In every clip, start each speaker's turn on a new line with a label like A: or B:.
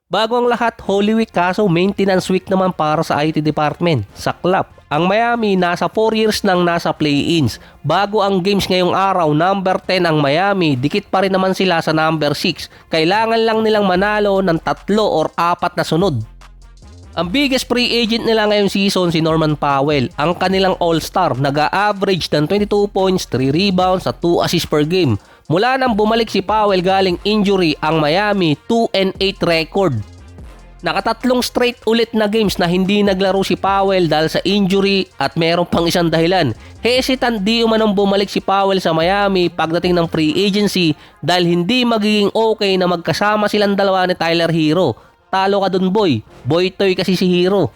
A: Bago ang lahat, Holy Week kaso maintenance week naman para sa IT department. Saklap. Ang Miami nasa 4 years nang nasa play-ins. Bago ang games ngayong araw, number 10 ang Miami, dikit pa rin naman sila sa number 6. Kailangan lang nilang manalo ng 3 or 4 na sunod. Ang biggest free agent nila ngayong season si Norman Powell, ang kanilang all-star, nag-a-average ng 22 points, 3 rebounds at 2 assists per game. Mula nang bumalik si Powell galing injury, ang Miami 2-8 record. Nakatatlong straight ulit na games na hindi naglaro si Powell dahil sa injury at meron pang isang dahilan. Hesitant di umanong bumalik si Powell sa Miami pagdating ng free agency dahil hindi magiging okay na magkasama silang dalawa ni Tyler Hero. Talo ka dun boy, boy-toy kasi si Hero.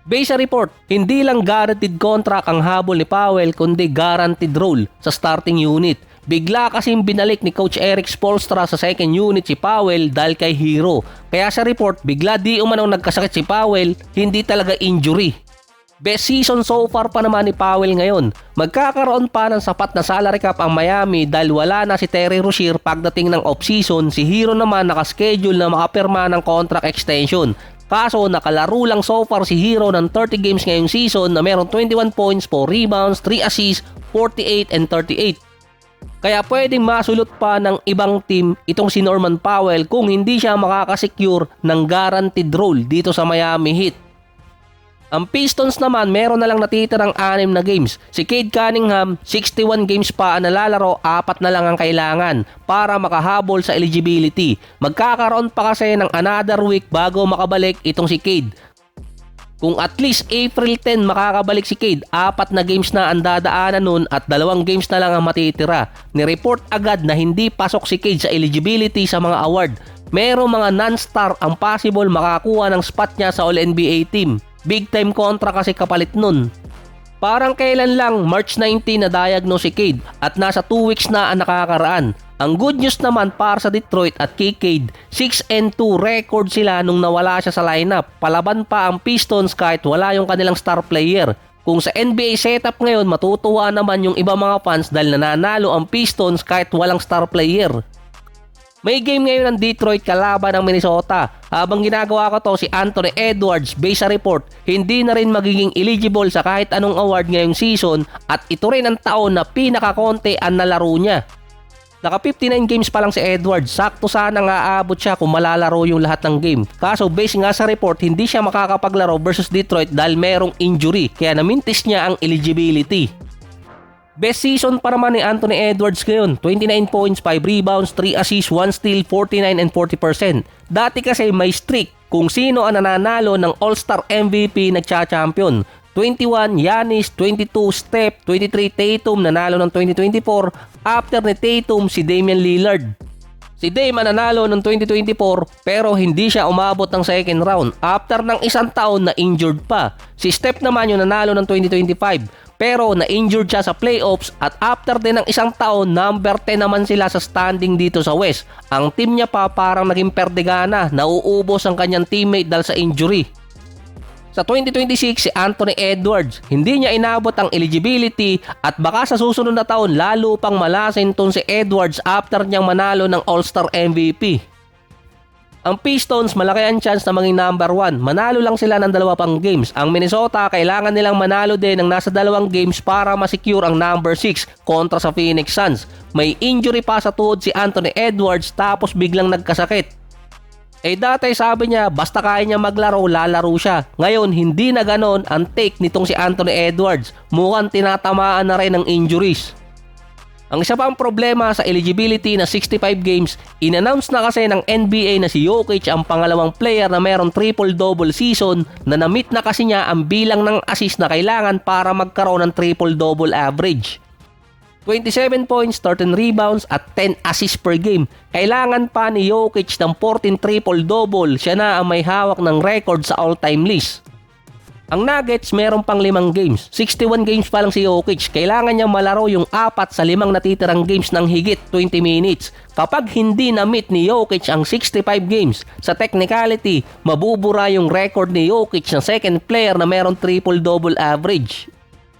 A: Base sa report, hindi lang guaranteed contract ang habol ni Powell kundi guaranteed role sa starting unit. Bigla kasing binalik ni Coach Eric Spoelstra sa second unit si Powell dahil kay Hero. Kaya sa report, bigla di umanong nagkasakit si Powell, hindi talaga injury. Best season so far pa naman ni Powell ngayon. Magkakaroon pa ng sapat na salary cap ang Miami dahil wala na si Terry Rozier pagdating ng off-season. Si Hero naman nakaschedule na makapirma ng contract extension. Kaso nakalaro lang so far si Hero ng 30 games ngayong season na meron 21 points, 4 rebounds, 3 assists, 48 and 38. Kaya pwedeng masulot pa ng ibang team itong si Norman Powell kung hindi siya makakasecure ng guaranteed role dito sa Miami Heat. Ang Pistons naman meron na lang natitirang 6 na games. Si Cade Cunningham, 61 games pa ang nalalaro, 4 na lang ang kailangan para makahabol sa eligibility. Magkakaroon pa kasi ng another week bago makabalik itong si Cade. Kung at least April 10 makakabalik si Cade, 4 na games na ang dadaanan nun at 2 games na lang ang matitira. Ni-report agad na hindi pasok si Cade sa eligibility sa mga award. Merong mga non-star ang possible makakuha ng spot niya sa All-NBA team. Big time contract kasi kapalit nun. Parang kailan lang, March 19 na diagnose si Cade at nasa 2 weeks na ang nakakaraan. Ang good news naman para sa Detroit at kay Cade, 6-2 record sila nung nawala siya sa lineup. Palaban pa ang Pistons kahit wala yung kanilang star player. Kung sa NBA setup ngayon, matutuwa naman yung iba mga fans dahil nananalo ang Pistons kahit walang star player. May game ngayon ng Detroit kalaban ng Minnesota. Habang ginagawa ko to, si Anthony Edwards, base sa report, hindi na rin magiging eligible sa kahit anong award ngayong season at ito rin ang taon na pinakakonti ang nalaro niya. Naka 59 games pa lang si Edwards, sakto sana nga aabot siya kung malalaro yung lahat ng game. Kaso base nga sa report, hindi siya makakapaglaro versus Detroit dahil merong injury, kaya namintis niya ang eligibility. Best season pa naman ni Anthony Edwards ngayon, 29 points, 5 rebounds, 3 assists, 1 steal, 49 and 40%. Dati kasi may streak kung sino ang nananalo ng All-Star MVP nagcha-champion. 21 Giannis, 22 Steph, 23 Tatum nanalo ng 2024. After ni Tatum si Damian Lillard. Si Dame nanalo ng 2024 pero hindi siya umabot ng second round after ng isang taon na injured pa. Si Steph naman yung nanalo ng 2025 pero na-injured siya sa playoffs at after din ng isang taon, number 10 naman sila sa standing dito sa West. Ang team niya pa parang naging perdegana, nauubos ang kanyang teammate dahil sa injury. Sa 2026, si Anthony Edwards, hindi niya inabot ang eligibility at baka sa susunod na taon lalo pang malasin ton si Edwards after niyang manalo ng All-Star MVP. Ang Pistons malaki ang chance na maging number 1. Manalo lang sila ng 2 pang games. Ang Minnesota kailangan nilang manalo din ng nasa 2 games para masecure ang number 6 kontra sa Phoenix Suns. May injury pa sa tuhod si Anthony Edwards tapos biglang nagkasakit. Dati sabi niya basta kaya niya maglaro, lalaro siya. Ngayon hindi na ganon ang take nitong si Anthony Edwards. Mukhang tinatamaan na rin ng injuries. Ang isa pang problema sa eligibility na 65 games, in-announce na kasi ng NBA na si Jokic ang pangalawang player na mayroong triple-double season na na-meet na kasi niya ang bilang ng assist na kailangan para magkaroon ng triple-double average. 27 points, 13 rebounds at 10 assists per game. Kailangan pa ni Jokic ng 14 triple-double, siya na ang may hawak ng record sa all-time list. Ang Nuggets meron pang 5 games. 61 games pa lang si Jokic. Kailangan niya malaro yung 4 sa 5 natitirang games ng higit 20 minutes. Kapag hindi na-meet ni Jokic ang 65 games, sa technicality, mabubura yung record ni Jokic na second player na meron triple-double average.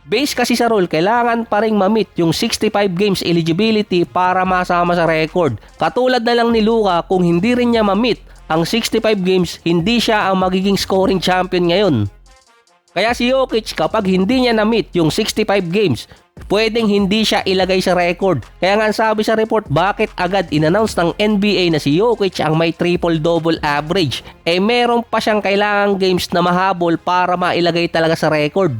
A: Base kasi sa rule, kailangan pa ring ma-meet yung 65 games eligibility para masama sa record. Katulad na lang ni Luka, kung hindi rin niya ma-meet ang 65 games, hindi siya ang magiging scoring champion ngayon. Kaya si Jokic kapag hindi niya na-meet yung 65 games, pwedeng hindi siya ilagay sa record. Kaya nga sabi sa report, bakit agad in-announce ng NBA na si Jokic ang may triple-double average? Meron pa siyang kailangang games na mahabol para mailagay talaga sa record.